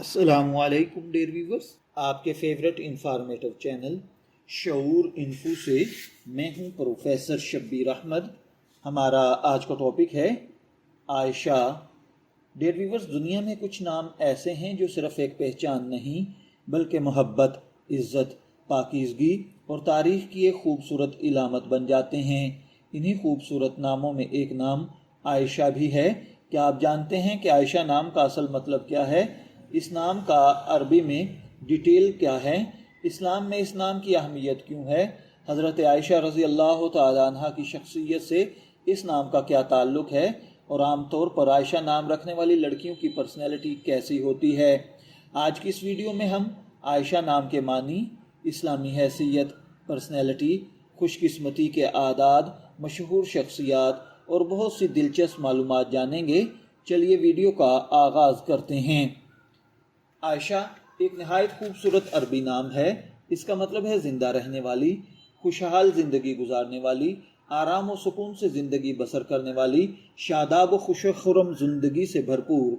अस्सलामु अलैकुम dear viewers, आपके फेवरेट इंफॉर्मेटिव चैनल शऊर इन्फो से मैं हूं प्रोफेसर शब्बीर अहमद। हमारा आज का टॉपिक है आयशा। डियर व्यूवर्स, दुनिया में कुछ नाम ऐसे हैं जो सिर्फ एक पहचान नहीं बल्कि मोहब्बत, इज़्ज़त, पाकीज़गी और तारीख़ की एक खूबसूरत इलामत बन जाते हैं। इन्हीं खूबसूरत नामों में एक नाम आयशा भी है। क्या आप जानते हैं कि आयशा नाम का असल मतलब क्या है? इस नाम का अरबी में डिटेल क्या है? इस्लाम में इस नाम की अहमियत क्यों है? हज़रत आयशा रज़ी अल्लाह तआला अन्हा की शख्सियत से इस नाम का क्या ताल्लुक़ है? और आम तौर पर आयशा नाम रखने वाली लड़कियों की पर्सनैलिटी कैसी होती है? आज की इस वीडियो में हम आयशा नाम के मानी, इस्लामी हैसियत, पर्सनैलिटी, खुशकिस्मती के आदात, मशहूर शख्सियात और बहुत सी दिलचस्प मालूमात जानेंगे। चलिए वीडियो का आगाज़ करते हैं। आयशा एक नहायत खूबसूरत अरबी नाम है। इसका मतलब है ज़िंदा रहने वाली, खुशहाल ज़िंदगी गुजारने वाली, आराम और सुकून से ज़िंदगी बसर करने वाली, शादाब व खुश खुरम ज़िंदगी से भरपूर।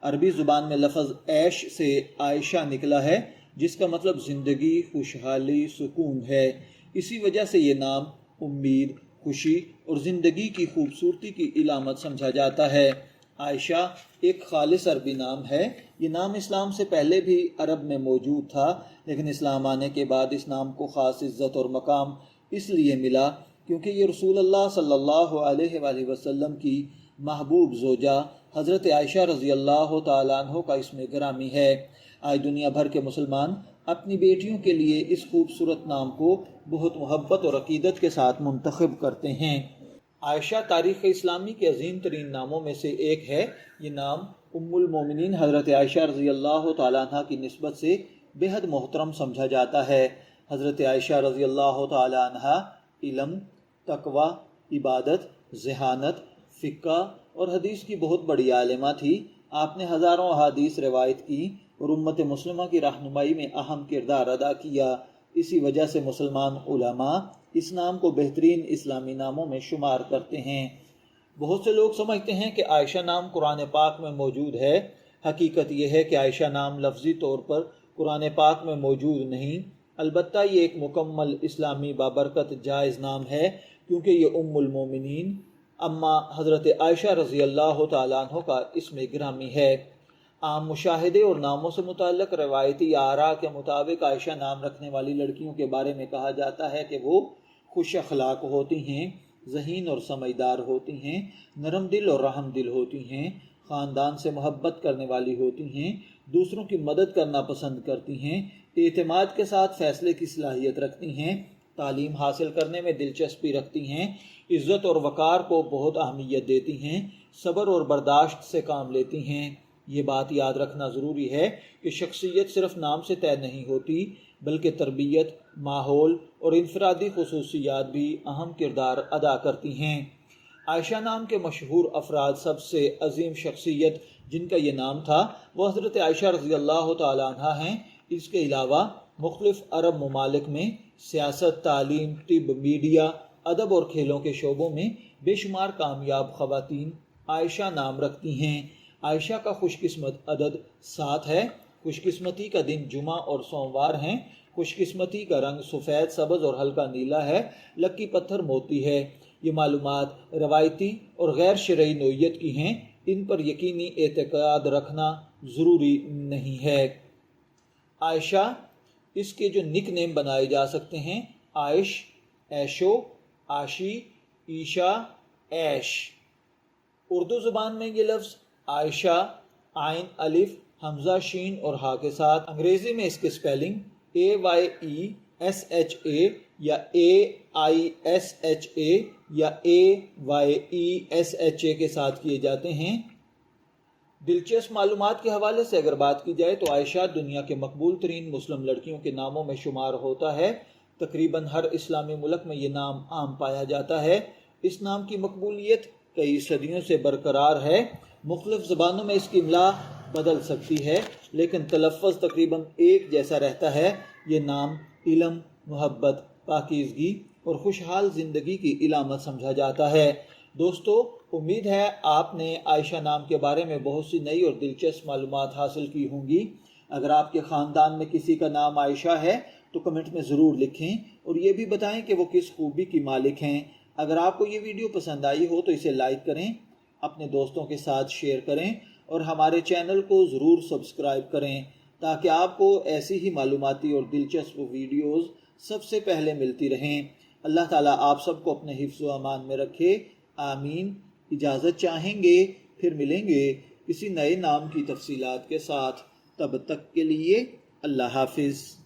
अरबी ज़ुबान में लफ्ज़ ऐश से आयशा निकला है, जिसका मतलब ज़िंदगी, खुशहाली, सुकून है। इसी वजह से ये नाम उम्मीद, खुशी और ज़िंदगी की खूबसूरती की इलामत समझा जाता है। आयशा एक खालिस अरबी नाम है। ये नाम इस्लाम से पहले भी अरब में मौजूद था, लेकिन इस्लाम आने के बाद इस नाम को ख़ास इज़्ज़त और मकाम इसलिए मिला क्योंकि ये रसूल अल्लाह सल्लल्लाहु अलैहि वसल्लम की महबूब ज़ोजा हज़रत आयशा रज़ी अल्लाह तआला अन्हा का इसमें गिरामी है। आज दुनिया भर के मुसलमान अपनी बेटियों के लिए इस खूबसूरत नाम को बहुत मोहब्बत और अकीदत के साथ मुंतखब करते हैं। आयशा तारीख़ इस्लामी के अजीम तरीन नामों में से एक है। ये नाम उम्मुल मोमिनीन हज़रत आयशा रज़ी अल्लाह तआला अन्हा की निस्बत से बेहद मोहतरम समझा जाता है। हज़रत आयशा रज़ी अल्लाह तआला अन्हा इल्म, तकवा, इबादत, ज़हानत, फ़िक़्ह और हदीस की बहुत बड़ी आलिमा थी। आपने हज़ारों अहादीस रिवायत की और उम्मत मुस्लिमा की रहनुमाई में अहम किरदार अदा किया। इसी वजह से मुसलमान उलमा इस नाम को बेहतरीन इस्लामी नामों में शुमार करते हैं। बहुत से लोग समझते हैं कि आयशा नाम कुरान पाक में मौजूद है। हकीकत यह है कि आयशा नाम लफ्ज़ी तौर पर कुरान पाक में मौजूद नहीं, अलबत्ता ये एक मुकम्मल इस्लामी बाबरकत जायज़ नाम है क्योंकि ये उम्मुल मोमिनीन अम्मा हज़रत आयशा रज़ी अल्लाह तआला अन्हा का इसमें गिरामी है। आम मुशाहिदे और नामों से मुताल्लिक़ रवायती आरा के मुताबिक आयशा नाम रखने वाली लड़कियों के बारे में कहा जाता है कि वो खुश अखलाक होती हैं, ज़हीन और समझदार होती हैं, नरम दिल और रहम दिल होती हैं, ख़ानदान से मोहब्बत करने वाली होती हैं, दूसरों की मदद करना पसंद करती हैं, एतमाद के साथ फ़ैसले की सलाहियत रखती हैं, तालीम हासिल करने में दिलचस्पी रखती हैं, इज़्ज़त और वक़ार को बहुत अहमियत देती हैं, सब्र और बर्दाश्त से काम लेती हैं। ये बात याद रखना ज़रूरी है कि शख्सियत सिर्फ नाम से तय नहीं होती बल्कि तरबियत, माहौल और इनफरादी खुसूसियात भी अहम किरदार अदा करती हैं। आयशा नाम के मशहूर अफराद सबसे अजीम शख्सियत जिनका ये नाम था वो हज़रत आयशा रज़ी अल्लाह तआला अन्हा हैं। इसके अलावा मुख्तलिफ़ अरब ममालिक में सियासत, तालीम, तिब, मीडिया, अदब और खेलों के शोबों में बेशुमार कामयाब ख़वातीन आयशा नाम रखती हैं। आयशा का खुशकिस्मत अदद 7 है। खुशकिस्मती का दिन जुमा और सोमवार हैं। खुशकिस्मती का रंग सफ़ेद, सब्ज़ और हल्का नीला है। लक्की पत्थर मोती है। ये मालूमात रवायती और गैर शरई नोयत की हैं। इन पर यकीनी एतक़ाद रखना ज़रूरी नहीं है। आयशा, इसके जो निक नेम बनाए जा सकते हैं, आयश, ऐशो, आशी, ईशा, ऐश। उर्दू ज़ुबान में ये लफ्ज़ आयशा आइन अलिफ हमज़ा शीन और हा के साथ, अंग्रेज़ी में इसके स्पेलिंग AYESHA या AISHA या AYESHA के साथ किए जाते हैं। दिलचस्प मालूमात के हवाले से अगर बात की जाए तो आयशा दुनिया के मकबूल तरीन मुस्लिम लड़कियों के नामों में शुमार होता है। तकरीबन हर इस्लामी मुल्क में ये नाम आम पाया जाता है। इस नाम की मकबूलियत कई सदियों से बरकरार है। मुख्तलिफ ज़बानों में इसकी इमला बदल सकती है लेकिन तलफ़्फ़ुज़ तकरीबन एक जैसा रहता है। ये नाम इल्म, मोहब्बत, पाकीज़गी और खुशहाल ज़िंदगी की इलामत समझा जाता है। दोस्तों, امید ہے آپ نے عائشہ نام کے بارے میں بہت سی نئی اور دلچسپ معلومات حاصل کی ہوں گی۔ اگر آپ کے خاندان میں کسی کا نام عائشہ ہے تو کمنٹ میں ضرور لکھیں اور یہ بھی بتائیں کہ وہ کس خوبی کی مالک ہیں۔ اگر آپ کو یہ ویڈیو پسند آئی ہو تو اسے لائک کریں، اپنے دوستوں کے ساتھ شیئر کریں اور ہمارے چینل کو ضرور سبسکرائب کریں تاکہ آپ کو ایسی ہی معلوماتی اور دلچسپ ویڈیوز سب سے پہلے ملتی رہیں۔ اللہ تعالیٰ آپ سب کو اپنے حفظ و امان میں رکھے، آمین۔ اجازت چاہیں گے، پھر ملیں گے کسی نئے نام کی تفصیلات کے ساتھ۔ تب تک کے لیے اللہ حافظ۔